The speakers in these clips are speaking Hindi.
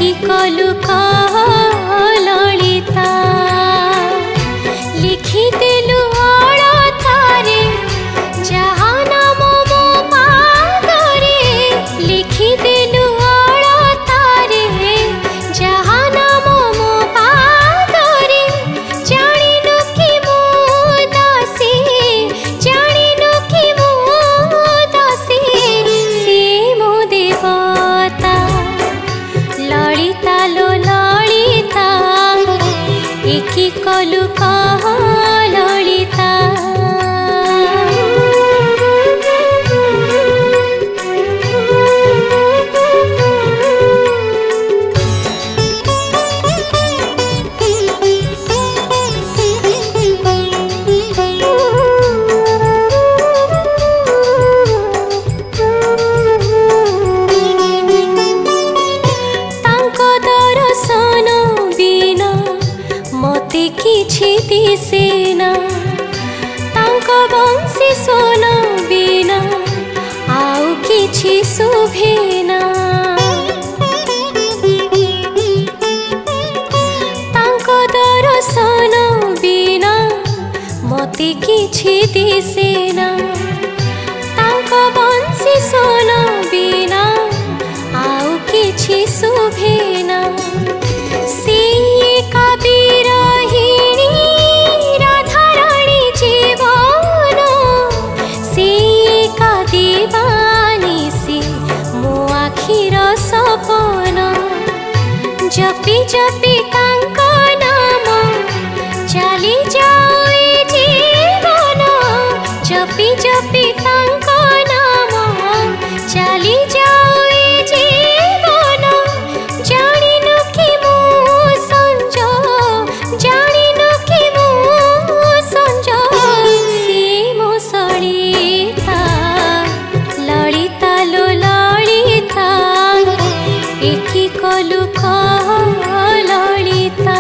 एकी कलु ललिता लिखी देलु अळथारे जहा नाम मो पादरे लिखी देलु अळथारे जहा नाम मो पादरे जानिनु कि मु दासी जानिनु कि मु दासी से मो देवता ललिता लो ललिता एकी कलु ललिता किछि दिसेना तांको बंसी सोन बिना आउ किछि सुभेना तांको दर्शन बिना मते किछि दिसेना तांको बंसी सोन बिना आउ किछि सुभेना जपी जपी तांको नाम चली जाओ जीवन जपी जपी तांको नाम चली जाओ जीवन जानिनु कि मु संज जानिनु कि मु संज से मो सलिता ललिता लो ललिता एकी कलु ललिता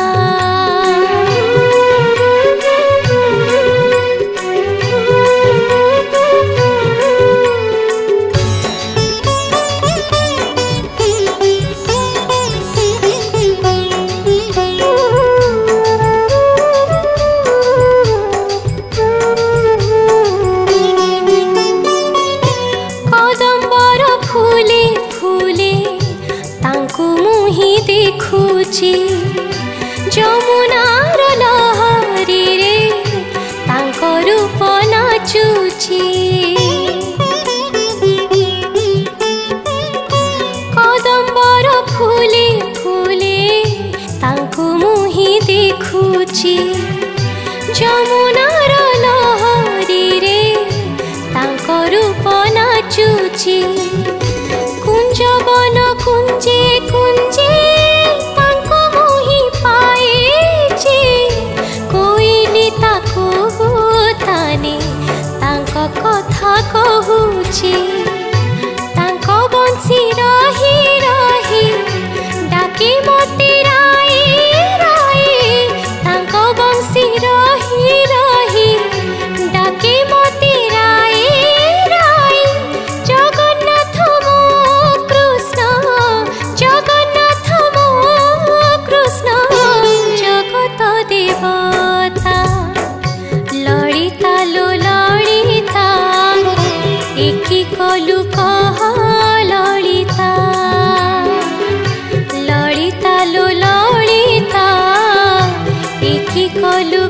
कदम्बर फूले फूले तांकु मुही देखुची जमुनार लहरी रे तांको रूप नाचुची कदम्बर फूले फूले तांकु मुही देखुची जमुनार लहरी रे तांको रूप नाचुची कुंज बन कुंजे कुंजे तांको मुही पाएची कोइली ताकू ताने तांको कथा कहूची तांको बंसी रही रही डाके मते राई राई तांको बंसी रही रही डाके मते राई राई जगन्नाथ मो कृष्ण जगन्नाथ मो कृष्ण जगत देवता ललिता लो ललिता एकी कलु ललिता ललिता लो ललिता एकी कलु